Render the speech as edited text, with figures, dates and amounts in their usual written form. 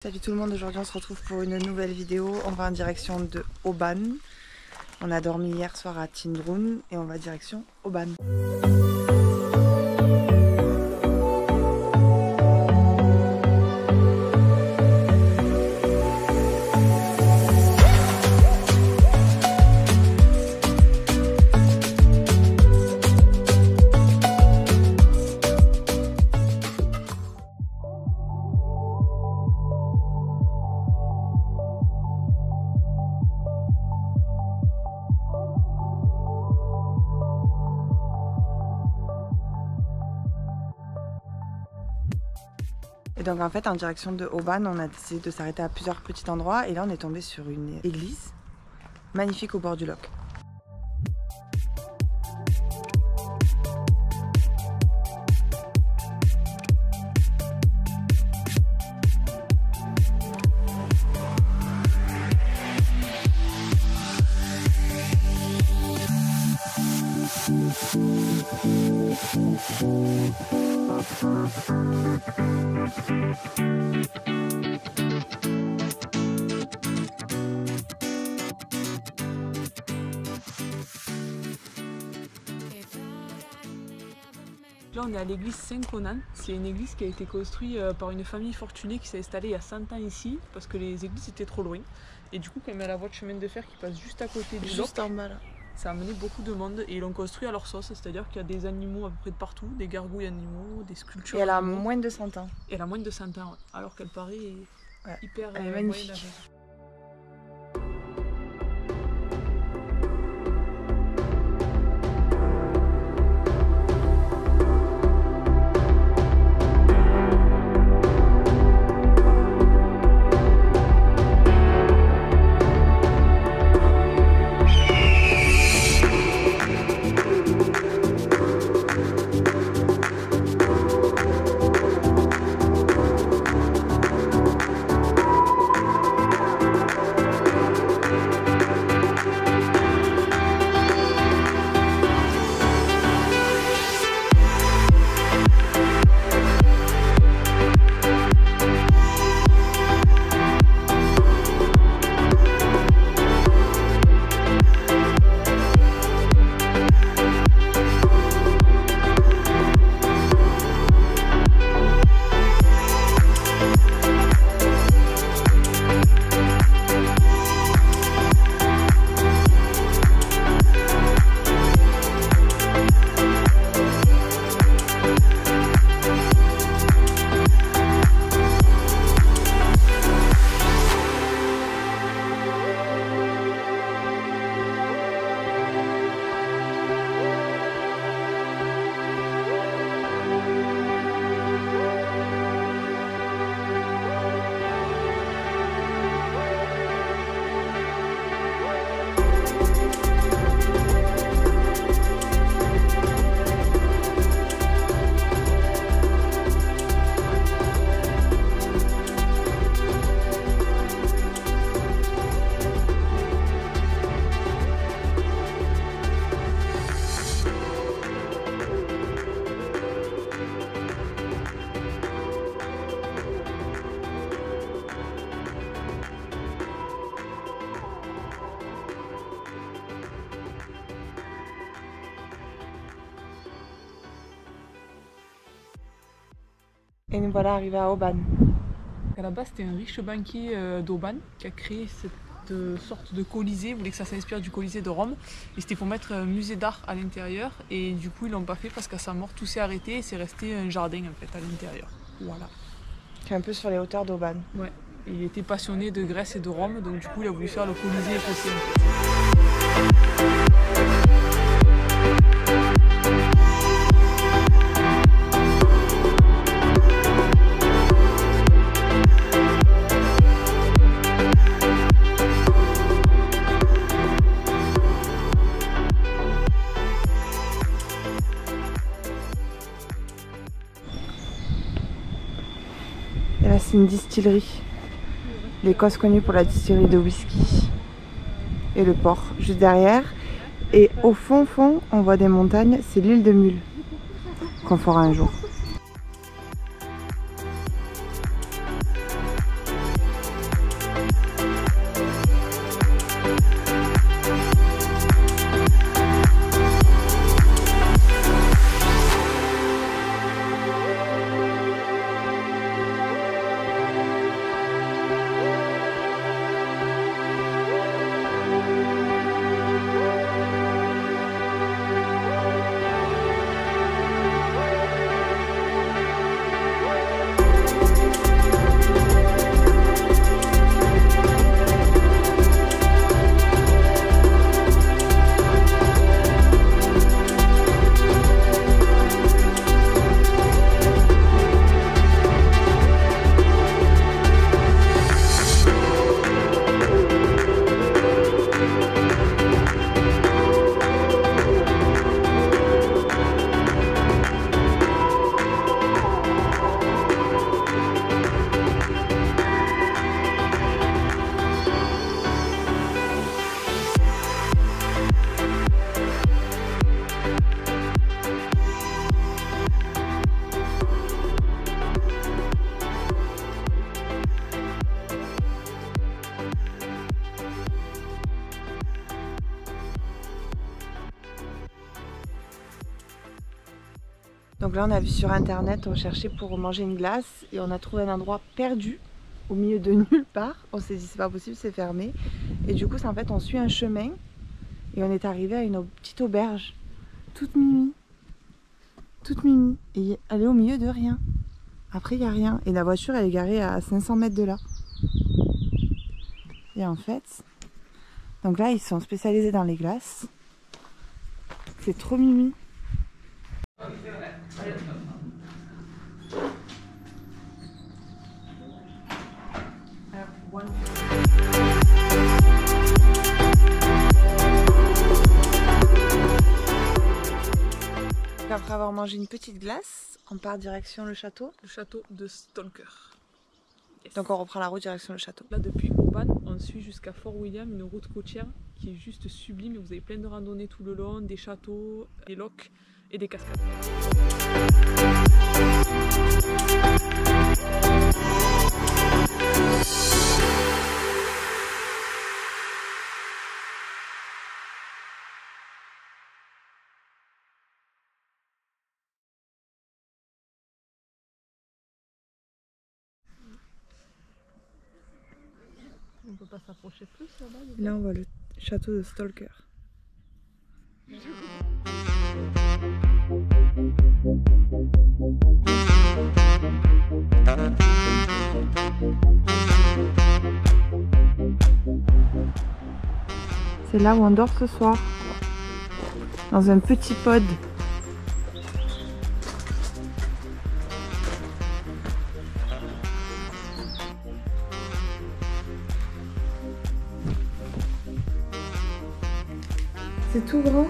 Salut tout le monde, aujourd'hui on se retrouve pour une nouvelle vidéo. On va en direction de Oban. On a dormi hier soir à Tindrun et on va direction Oban. Et donc en fait en direction de Oban, on a décidé de s'arrêter à plusieurs petits endroits et là on est tombé sur une église magnifique au bord du lac. Là on est à l'église Saint-Conan, c'est une église qui a été construite par une famille fortunée qui s'est installée il y a 100 ans ici parce que les églises étaient trop loin. Et du coup comme il y a la voie de chemin de fer qui passe juste à côté du lac, Juste en bas là. ça a amené beaucoup de monde et ils l'ont construit à leur sauce, c'est-à-dire qu'il y a des animaux à peu près de partout, des gargouilles animaux, des sculptures. Et elle a animaux. moins de 100 ans. Et elle a moins de 100 ans, alors qu'elle paraît hyper elle est magnifique. moyenâgeuse. Et nous voilà arrivés à Oban. À la base, c'était un riche banquier d'Oban qui a créé cette sorte de colisée. Il voulait que ça s'inspire du Colisée de Rome. Et c'était pour mettre un musée d'art à l'intérieur. Et du coup, ils l'ont pas fait parce qu'à sa mort, tout s'est arrêté et c'est resté un jardin en fait à l'intérieur. Voilà. C'est un peu sur les hauteurs d'Oban. Ouais. Et il était passionné de Grèce et de Rome, donc du coup, il a voulu faire le Colisée écossais en fait. Et là c'est une distillerie. L'Écosse connue pour la distillerie de whisky. Et le port juste derrière. Et au fond, on voit des montagnes, c'est l'île de Mull qu'on fera un jour. Donc là on a vu sur internet, on cherchait pour manger une glace et on a trouvé un endroit perdu au milieu de nulle part. On s'est dit c'est pas possible, c'est fermé. Et du coup en fait on suit un chemin et on est arrivé à une petite auberge toute mimi. Toute mimi. Et elle est au milieu de rien. Après il n'y a rien. Et la voiture elle est garée à 500 mètres de là. Et en fait, donc là ils sont spécialisés dans les glaces. C'est trop mimi. Après avoir mangé une petite glace, on part direction le château. Le château de Stalker. Yes. Donc on reprend la route direction le château. Là depuis Aubagne, on suit jusqu'à Fort William, une route côtière qui est juste sublime. Vous avez plein de randonnées tout le long, des châteaux, des lochs et des cascades. On peut pas s'approcher plus là-bas. Là on voit le château de Stalker. C'est là où on dort ce soir. Dans un petit pod. C'est tout grand.